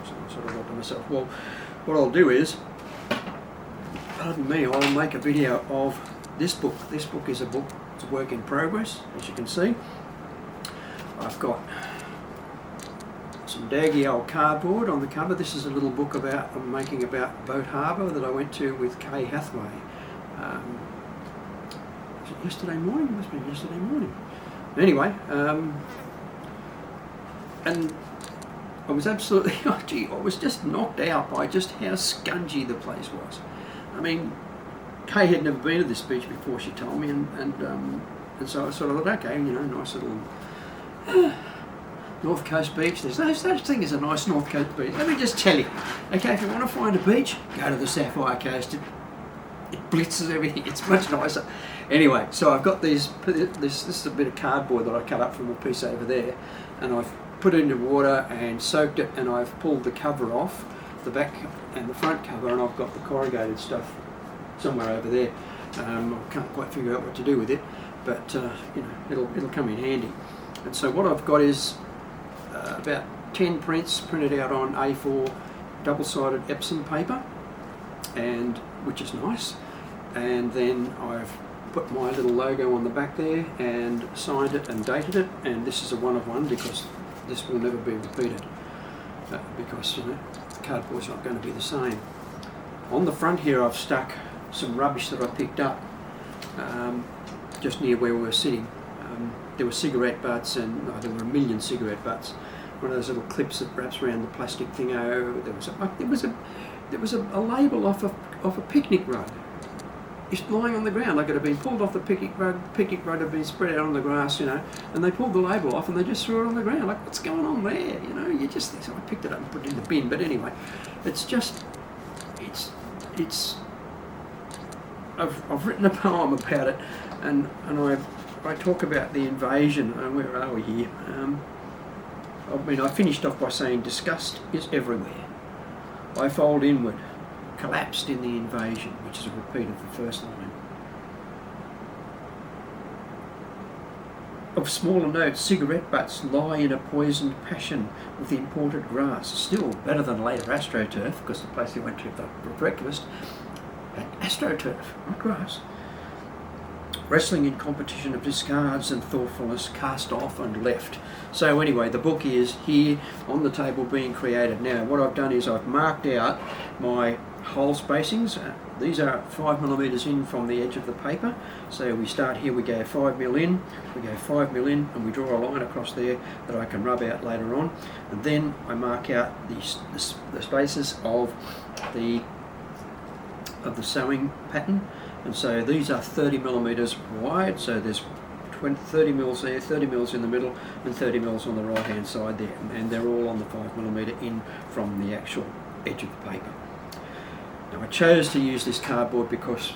So I sort of thought to myself, well, what I'll do is, pardon me, I'll make a video of this book. This book is a book, it's a work in progress, as you can see. I've got some daggy old cardboard on the cover. This is a little book I'm making about Boat Harbour that I went to with Hathway. Was it yesterday morning? It must have been yesterday morning. Anyway, and I was absolutely, oh gee, I was just knocked out by just how scungy the place was. I mean, Kay had never been to this beach before, she told me, and so I sort of thought, okay, you know, nice little North Coast beach. There's no such thing as a nice North Coast beach. Let me just tell you, okay, if you want to find a beach, go to the Sapphire Coast. It blitzes everything. It's much nicer. Anyway, so I've got this is a bit of cardboard that I cut up from a piece over there, and I've put it into water and soaked it, and I've pulled the cover off, the back and the front cover, and I've got the corrugated stuff somewhere over there. I can't quite figure out what to do with it, but you know, it'll come in handy. And so what I've got is about 10 prints printed out on A4 double-sided Epsom paper, and which is nice. And then I've put my little logo on the back there and signed it and dated it. And this is a one of one because this will never be repeated because, you know, cardboard's not going to be the same. On the front here, I've stuck some rubbish that I picked up just near where we were sitting. There were cigarette butts, and there were a million cigarette butts. One of those little clips that wraps around the plastic thing. Oh, there was a label off a picnic rug. It's lying on the ground like it had been pulled off the picnic rug. Picnic rug had been spread out on the grass, you know, and they pulled the label off and they just threw it on the ground. Like, what's going on there? You know, you just think, so I picked it up and put it in the bin. But anyway, it's just, I've written a poem about it, and I talk about the invasion. Where are we here? I mean, I finished off by saying disgust is everywhere. I fold inward, collapsed in the invasion, which is a repeat of the first line. Of smaller note, cigarette butts lie in a poisoned passion with the imported grass. Still better than later astroturf, because the place we went to for breakfast had astroturf, not grass. Wrestling in competition of discards and thoughtfulness, cast off and left. So anyway, the book is here on the table being created. Now what I've done is I've marked out my hole spacings. These are 5mm in from the edge of the paper. So we start here, we go 5mm in, we go 5mm in, and we draw a line across there that I can rub out later on. And then I mark out the spaces of the sewing pattern. And so these are 30mm wide, so there's 30 mils there, 30 mils in the middle, and 30 mils on the right hand side there, and they're all on the 5mm in from the actual edge of the paper. Now I chose to use this cardboard because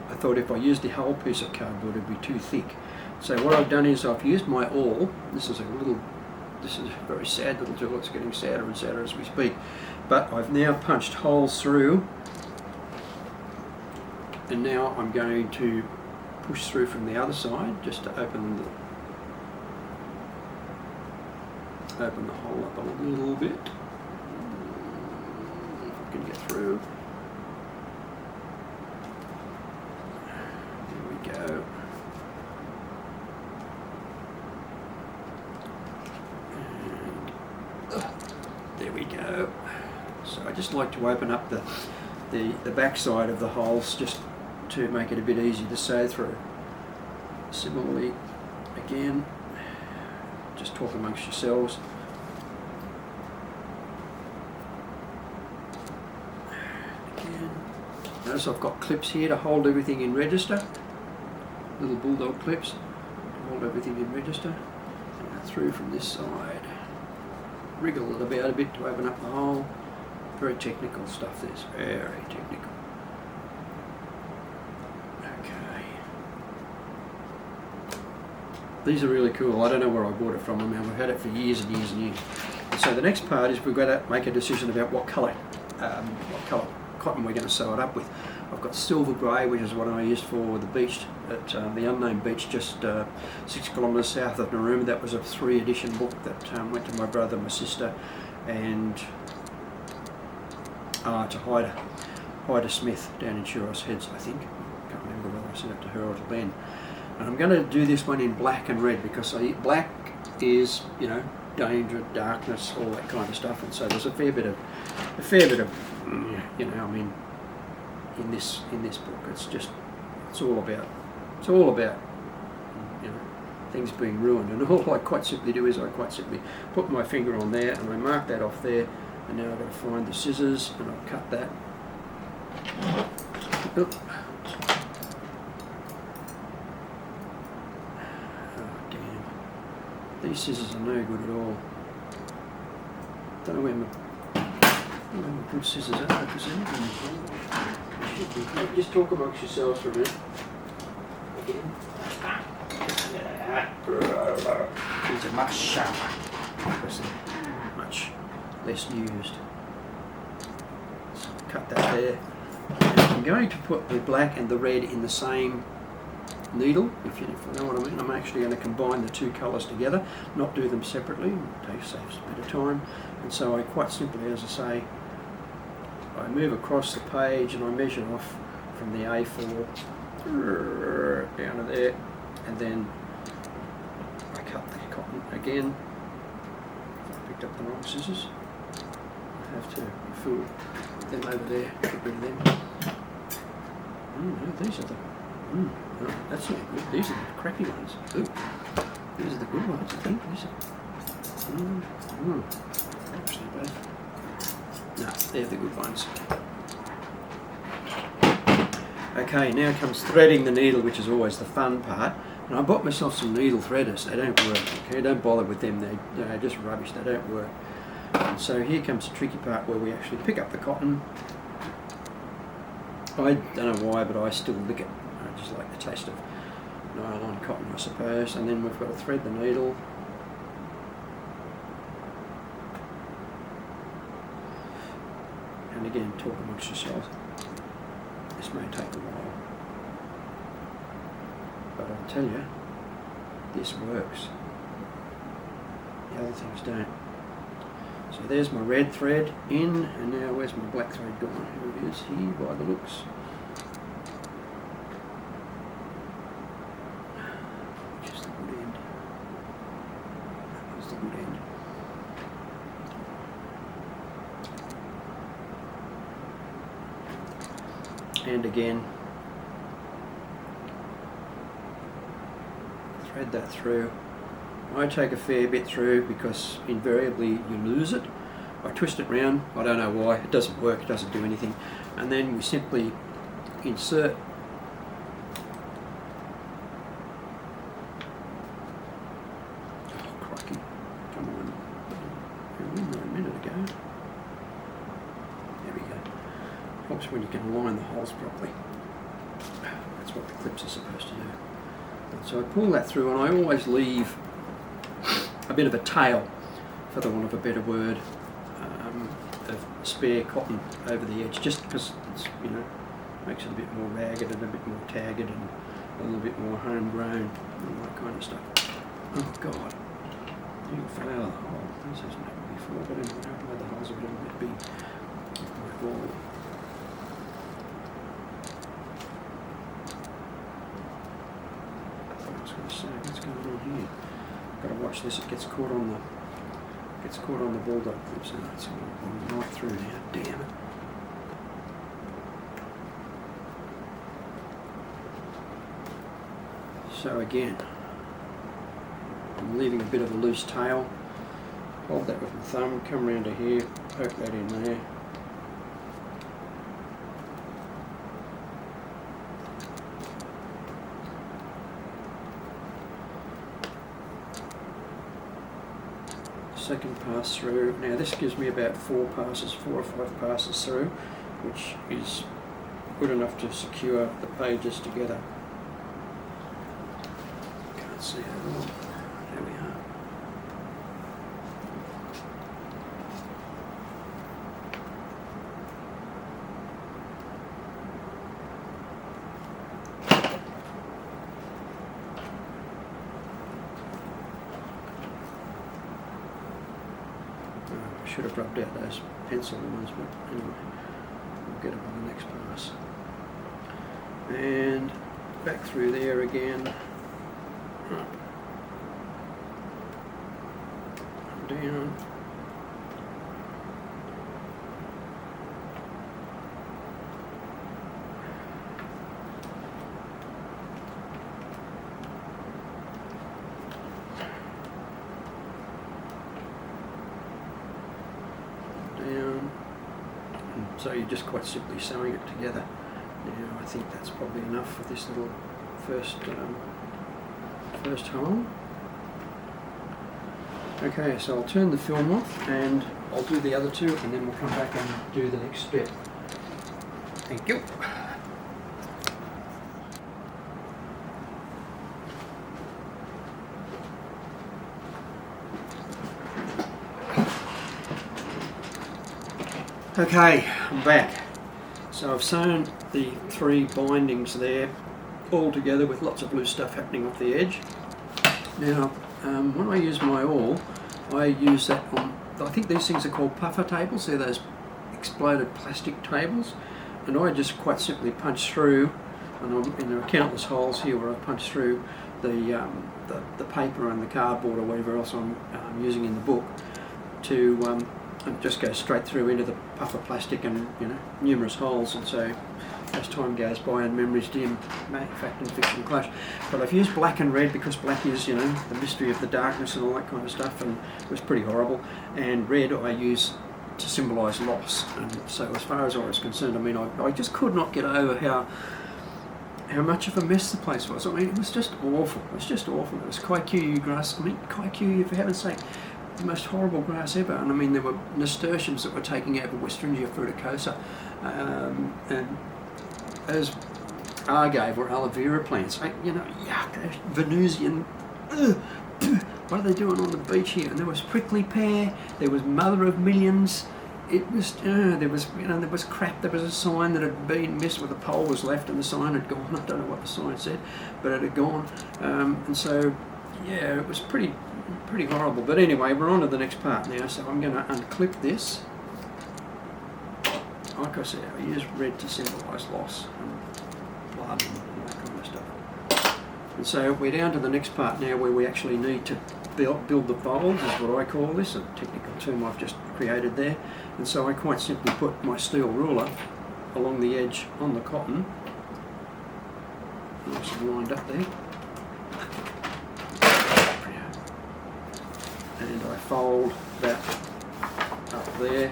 I thought if I used the whole piece of cardboard it would be too thick. So what I've done is I've used my awl. This is a very sad little tool. It's getting sadder and sadder as we speak. But I've now punched holes through, and now I'm going to push through from the other side just to open the hole up a little bit. If I can get through. There we go. And there we go. So I just like to open up the back side of the holes just to make it a bit easy to sew through. Similarly, again, just talk amongst yourselves. Again, notice I've got clips here to hold everything in register, little bulldog clips to hold everything in register. And through from this side, wriggle it about a bit to open up the hole. Very technical stuff, this, very technical. These are really cool. I don't know where I bought it from. I mean, we've had it for years and years and years. So the next part is we've got to make a decision about what colour cotton we're going to sew it up with. I've got silver grey, which is what I used for the beach at the unnamed beach just 6 kilometres south of Narooma. That was a 3-edition book that went to my brother, my sister, and It's a Hyder Smith down in Shiros Heads, I think. I can't remember whether I sent it to her or to Ben. And I'm going to do this one in black and red because black is, you know, danger, darkness, all that kind of stuff, and so there's a fair bit of, you know, I mean, in this book, it's all about, you know, things being ruined, and all I quite simply do is I quite simply put my finger on there and I mark that off there, and now I've got to find the scissors and I'll cut that. Oop. These scissors are no good at all. Don't know where my good scissors are, because anything. Just talk amongst yourselves for a minute. Again. These are much sharper, because they're much less used. So cut that there. And I'm going to put the black and the red in the same needle, if you know what I mean. I'm actually going to combine the two colours together, not do them separately. It saves a bit of time, and so I quite simply, as I say, I move across the page and I measure off from the A4 down to there, and then I cut the cotton again. I picked up the wrong scissors. I have to fool them over there, get rid of them. No, these are the no, that's not good. These are the crappy ones. Ooh, these are the good ones, I think. These are. Actually, both. No, they're the good ones. Okay, now comes threading the needle, which is always the fun part. And I bought myself some needle threaders. They don't work. Okay, don't bother with them. They're just rubbish. They don't work. And so here comes the tricky part where we actually pick up the cotton. I don't know why, but I still lick it. I just like the taste of nylon cotton, I suppose. And then we've got to thread the needle. And again, talk amongst yourselves. This may take a while, but I'll tell you, this works. The other things don't. So there's my red thread in, and now where's my black thread gone? Here it is, here by the looks. Just the good end. That was the good end. And again, thread that through. I take a fair bit through because invariably you lose it. I twist it round, I don't know why, it doesn't work, it doesn't do anything. And then we simply insert crikey, come on, we were in there a minute ago. There we go. Helps when you can align the holes properly. That's what the clips are supposed to do. And so I pull that through, and I always leave a bit of a tail, for the want of a better word, of spare cotton over the edge, just because it's, you know, makes it a bit more ragged and a bit more tagged and a little bit more homegrown and that kind of stuff. Oh God, you fell out of the hole. This hasn't happened before, but anyway, I know the holes are a little bit big with my ball. I was going to say, what's going on here? Got to watch this. It gets caught on the bulldog clips, and it's going right through now. Damn it! So again, I'm leaving a bit of a loose tail. Hold that with my thumb. Come around to here. Poke that in there. Second pass through. Now this gives me about 4 or 5 passes through, which is good enough to secure the pages together. Can't see it at all. There we are. I should have rubbed out those pencil ones, but anyway. I'll get it on the next pass. And back through there again, up, down, down. So you're just quite simply sewing it together. Now I think that's probably enough for this little first hole. Okay, so I'll turn the film off and I'll do the other two, and then we'll come back and do the next step. Thank you. Okay, I'm back. So I've sewn the 3 bindings there all together with lots of loose stuff happening off the edge. Now, when I use my awl, I use that on, I think these things are called puffer tables. They're those exploded plastic tables, and I just quite simply punch through, and there are countless holes here where I punch through the paper and the cardboard or whatever else I'm using in the book to and just go straight through into the puffer plastic, and numerous holes. And so as time goes by and memories dim, fact and fiction clash. But I've used black and red because black is the mystery of the darkness and all that kind of stuff, and it was pretty horrible. And red I use to symbolise loss. And so as far as I was concerned, I mean, I just could not get over how much of a mess the place was. I mean, it was just awful. It was just awful. It was Kikuyu grass. I mean, Kikuyu, for heaven's sake, the most horrible grass ever. And I mean, there were nasturtiums that were taking over Westringia fruticosa, and as agave or aloe vera plants. Yuck, Venusian. What are they doing on the beach here? And there was prickly pear. There was mother of millions. It was there was crap. There was a sign that had been missed, where the pole was left and the sign had gone. I don't know what the sign said, but it had gone. And so yeah, it was pretty horrible. But anyway, we're on to the next part now. So I'm going to unclip this. Like I said, I use red to symbolise loss and blood and that kind of stuff. And so we're down to the next part now, where we actually need to build the folds, is what I call this, a technical term I've just created there. And so I quite simply put my steel ruler along the edge on the cotton, nice and lined up there, and I fold that up there.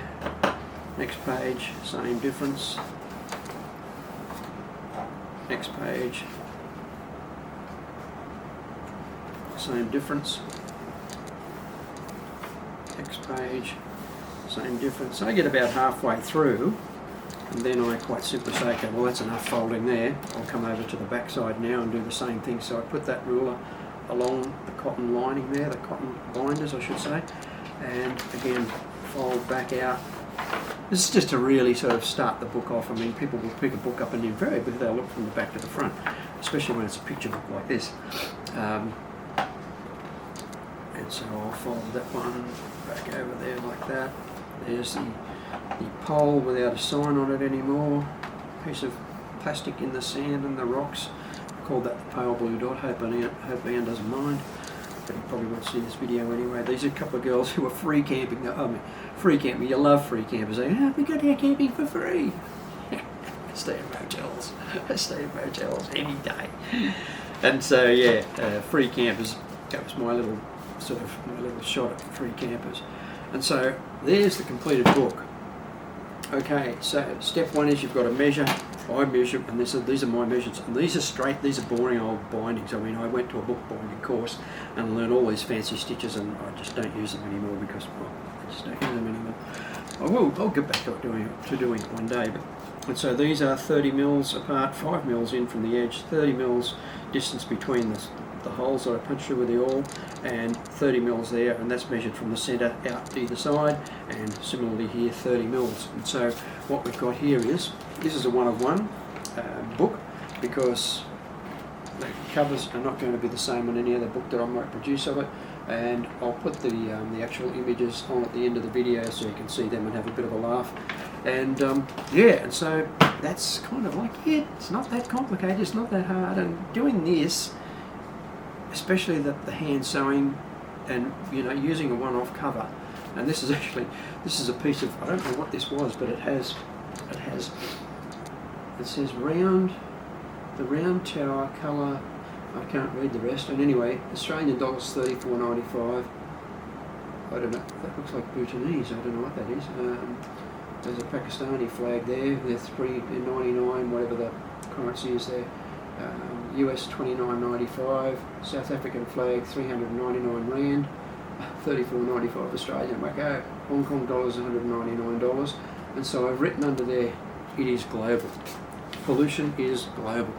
Next page, same difference. Next page, same difference. Next page, same difference. I get about halfway through, and then I quite simply say, okay, well, that's enough folding there. I'll come over to the back side now and do the same thing. So I put that ruler along the cotton lining there, the cotton binders I should say, and again fold back out. This is just to really sort of start the book off. I mean, people will pick a book up and invariably they'll look from the back to the front, especially when it's a picture book like this. And so I'll fold that one back over there like that. There's the pole without a sign on it anymore. Piece of plastic in the sand and the rocks. I called that the pale blue dot. Hope Ian doesn't mind, but he probably won't see this video anyway. These are a couple of girls who are free camping. I mean, free camping, you love free campers. We go here camping for free. I stay in motels. I stay in motels any day. And so yeah, free campers, that was my little shot at free campers. And so there's the completed book. Okay, so step one is you've got to measure. I measure, and these are my measurements, and these are straight, these are boring old bindings. I mean, I went to a bookbinding course and learned all these fancy stitches, and I just don't use them anymore because, well, I just don't use them anymore. I'll get back to doing it one day. And so these are 30 mils apart, 5 mils in from the edge, 30 mils distance between the holes that I punched through with the awl, and 30 mils there, and that's measured from the centre out to either side, and similarly here 30 mils. And so what we've got here is, this is a one-of-one book, because the covers are not going to be the same on any other book that I might produce of it. and I'll put the actual images on at the end of the video so you can see them and have a bit of a laugh. And yeah, and so that's kind of like it. It's not that complicated, it's not that hard, and doing this, especially the hand sewing and using a one-off cover. And this is a piece of, I don't know what this was, but it says round, the round tower colour, I can't read the rest, and anyway, Australian dollars $34.95. I don't know, that looks like Bhutanese, I don't know what that is. There's a Pakistani flag there, they're $3.99, whatever the currency is there. US $29.95, South African flag 399 Rand, $34.95 Australian, wacko. Hong Kong dollars $199, and so I've written under there, it is global. Pollution is global.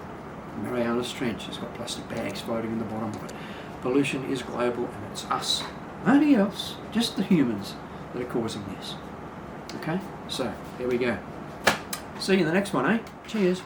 Mariana's Trench has got plastic bags floating in the bottom of it. Pollution is global, and it's us, nobody else, just the humans that are causing this. Okay, so there we go. See you in the next one, eh? Cheers.